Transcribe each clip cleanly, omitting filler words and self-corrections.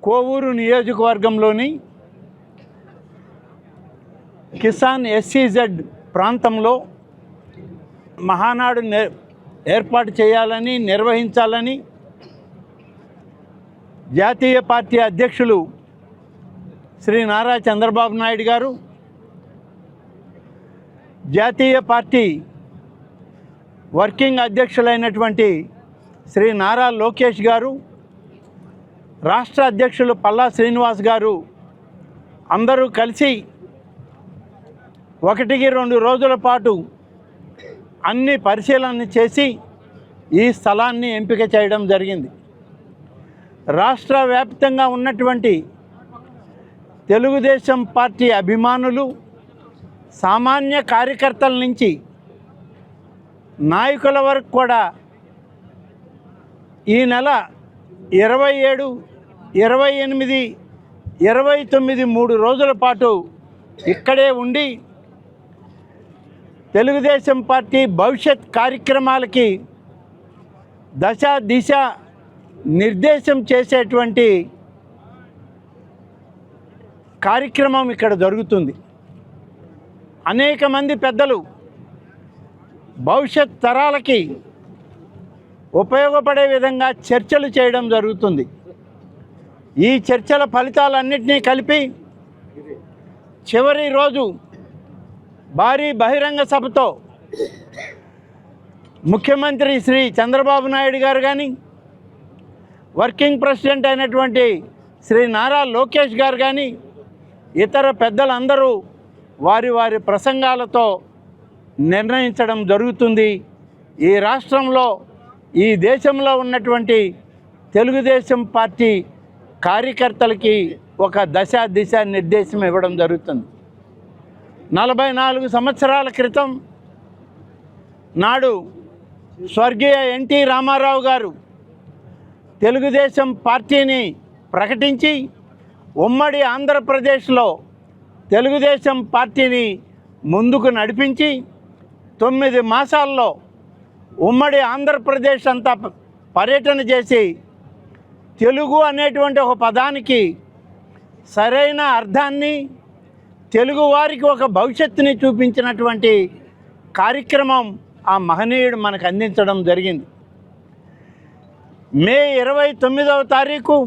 కోవూరు నియోజకవర్గంలోని కిసాన్ ఎస్సీజెడ్ ప్రాంతంలో మహానాడు ఏర్పాటు చేయాలని నిర్వహించాలని జాతీయ పార్టీ అధ్యక్షులు శ్రీ నారా చంద్రబాబు నాయుడు గారు, జాతీయ పార్టీ వర్కింగ్ అధ్యక్షులైనటువంటి శ్రీ నారా లోకేష్ గారు, రాష్ట్ర అధ్యక్షులు పల్లా శ్రీనివాస్ గారు అందరూ కలిసి 1-2 రోజుల పాటు అన్ని పరిశీలన చేసి ఈ స్థలాన్ని ఎంపిక చేయడం జరిగింది. రాష్ట్ర వ్యాప్తంగా ఉన్నటువంటి తెలుగుదేశం పార్టీ అభిమానులు, సామాన్య కార్యకర్తల నుంచి నాయకుల వరకు కూడా ఈ నెల 27, 28, 29 3 రోజుల పాటు ఇక్కడే ఉండి తెలుగుదేశం పార్టీ భవిష్యత్ కార్యక్రమాలకి దశ దిశ నిర్దేశం చేసేటువంటి కార్యక్రమం ఇక్కడ జరుగుతుంది. అనేక మంది పెద్దలు భవిష్యత్ తరాలకి ఉపయోగపడే విధంగా చర్చలు చేయడం జరుగుతుంది. ఈ చర్చల ఫలితాలన్నింటినీ కలిపి చివరి రోజు భారీ బహిరంగ సభతో ముఖ్యమంత్రి శ్రీ చంద్రబాబు నాయుడు గారు కానీ, వర్కింగ్ ప్రెసిడెంట్ అయినటువంటి శ్రీ నారా లోకేష్ గారు కానీ, ఇతర పెద్దలందరూ వారి వారి ప్రసంగాలతో నిర్ణయించడం జరుగుతుంది. ఈ రాష్ట్రంలో, ఈ దేశంలో ఉన్నటువంటి తెలుగుదేశం పార్టీ కార్యకర్తలకి ఒక దశ దిశ నిర్దేశం ఇవ్వడం జరుగుతుంది. 44 సంవత్సరాల క్రితం నాడు స్వర్గీయ ఎన్టీ రామారావు గారు తెలుగుదేశం పార్టీని ప్రకటించి ఉమ్మడి ఆంధ్రప్రదేశ్లో తెలుగుదేశం పార్టీని ముందుకు నడిపించి 9 మాసాల్లో ఉమ్మడి ఆంధ్రప్రదేశ్ అంతా పర్యటన చేసి తెలుగు అనేటువంటి ఒక పదానికి సరైన అర్థాన్ని, తెలుగువారికి ఒక భవిష్యత్తుని చూపించినటువంటి కార్యక్రమం ఆ మహనీయుడు మనకు అందించడం జరిగింది. మే 29వ తారీఖు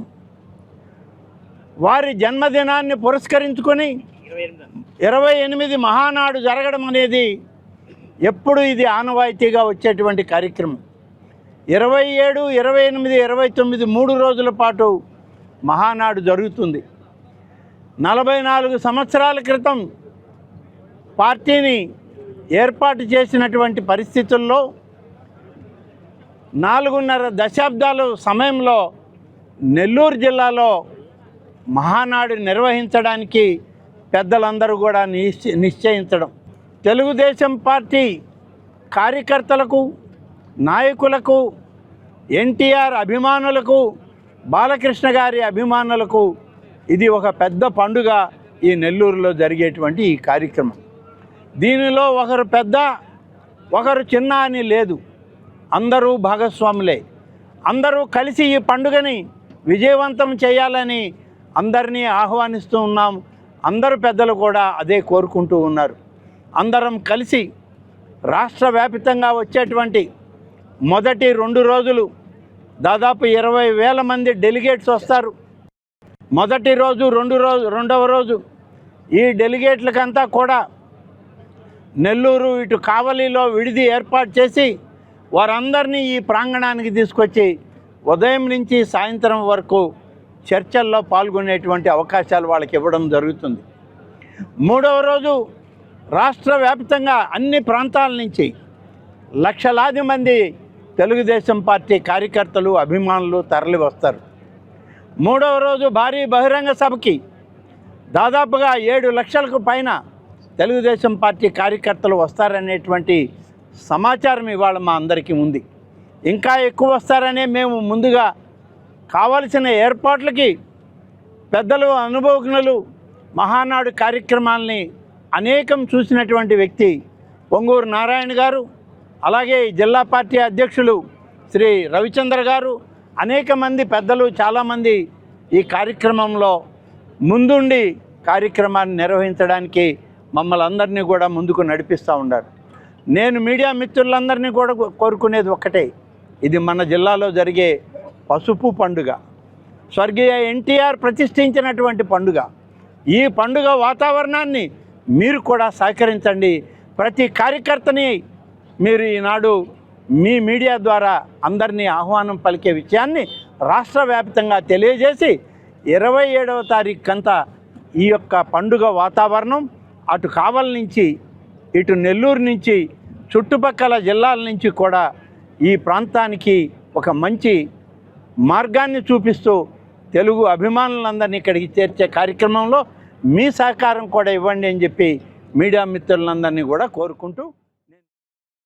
వారి జన్మదినాన్ని పురస్కరించుకొని 28 మహానాడు జరగడం అనేది ఎప్పుడు ఇది ఆనవాయితీగా వచ్చేటువంటి కార్యక్రమం. 27, 28, 29 3 రోజుల పాటు మహానాడు జరుగుతుంది. 44 సంవత్సరాల క్రితం పార్టీని ఏర్పాటు చేసినటువంటి పరిస్థితుల్లో 4.5 దశాబ్దాల సమయంలో నెల్లూరు జిల్లాలో మహానాడు నిర్వహించడానికి పెద్దలందరూ కూడా నిశ్చయించడం, తెలుగుదేశం పార్టీ కార్యకర్తలకు, నాయకులకు, ఎన్టీఆర్ అభిమానులకు, బాలకృష్ణ గారి అభిమానులకు ఇది ఒక పెద్ద పండుగ. ఈ నెల్లూరులో జరిగేటువంటి ఈ కార్యక్రమం, దీనిలో ఒకరు పెద్ద ఒకరు చిన్న అని లేదు, అందరూ భాగస్వాములే. అందరూ కలిసి ఈ పండుగని విజయవంతం చేయాలని అందరినీ ఆహ్వానిస్తూ ఉన్నాం. అందరు పెద్దలు కూడా అదే కోరుకుంటూ ఉన్నారు. అందరం కలిసి రాష్ట్ర వ్యాప్తంగా వచ్చేటువంటి మొదటి 2 రోజులు దాదాపు 20,000 మంది డెలిగేట్స్ వస్తారు. మొదటి రోజు, రెండవ రోజు ఈ డెలిగేట్లకంతా కూడా నెల్లూరు ఇటు కావలిలో విడిది ఏర్పాటు చేసి వారందరినీ ఈ ప్రాంగణానికి తీసుకొచ్చి ఉదయం నుంచి సాయంత్రం వరకు చర్చల్లో పాల్గొనేటువంటి అవకాశాలు వాళ్ళకి ఇవ్వడం జరుగుతుంది. 3వ రోజు రాష్ట్ర వ్యాప్తంగా అన్ని ప్రాంతాల నుంచి లక్షలాది మంది తెలుగుదేశం పార్టీ కార్యకర్తలు, అభిమానులు తరలి వస్తారు. 3వ రోజు భారీ బహిరంగ సభకి దాదాపుగా 7 లక్షలకు పైన తెలుగుదేశం పార్టీ కార్యకర్తలు వస్తారనేటువంటి సమాచారం ఇవాళ మా అందరికీ ఉంది. ఇంకా ఎక్కువ వస్తారనే మేము ముందుగా కావలసిన ఏర్పాట్లకి పెద్దలు, అనుభవజ్ఞులు మహానాడు కార్యక్రమాలని అనేకం చూసినటువంటి వ్యక్తి పొంగూరు నారాయణ గారు, అలాగే జిల్లా పార్టీ అధ్యక్షులు శ్రీ రవిచంద్ర గారు, అనేక మంది పెద్దలు చాలామంది ఈ కార్యక్రమంలో ముందుండి కార్యక్రమాన్ని నిర్వహించడానికి మమ్మల్ని అందరినీ కూడా ముందుకు నడిపిస్తూ ఉన్నారు. నేను మీడియా మిత్రులందరినీ కూడా కోరుకునేది ఒక్కటే, ఇది మన జిల్లాలో జరిగే పసుపు పండుగ, స్వర్గీయ ఎన్టీఆర్ ప్రతిష్ఠించినటువంటి పండుగ. ఈ పండుగ వాతావరణాన్ని మీరు కూడా సహకరించండి. ప్రతి కార్యకర్తని మీరు ఈనాడు మీ మీడియా ద్వారా అందరినీ ఆహ్వానం పలికే విషయాన్ని రాష్ట్ర వ్యాప్తంగా తెలియజేసి 27వ తారీఖుకంతా ఈ యొక్క పండుగ వాతావరణం అటు కావలి నుంచి ఇటు నెల్లూరు నుంచి చుట్టుపక్కల జిల్లాల నుంచి కూడా ఈ ప్రాంతానికి ఒక మంచి మార్గాన్ని చూపిస్తూ తెలుగు అభిమానులందరినీ ఇక్కడికి చేర్చే కార్యక్రమంలో మీ సహకారం కూడా ఇవ్వండి అని చెప్పి మీడియా మిత్రులందరినీ కూడా కోరుకుంటూ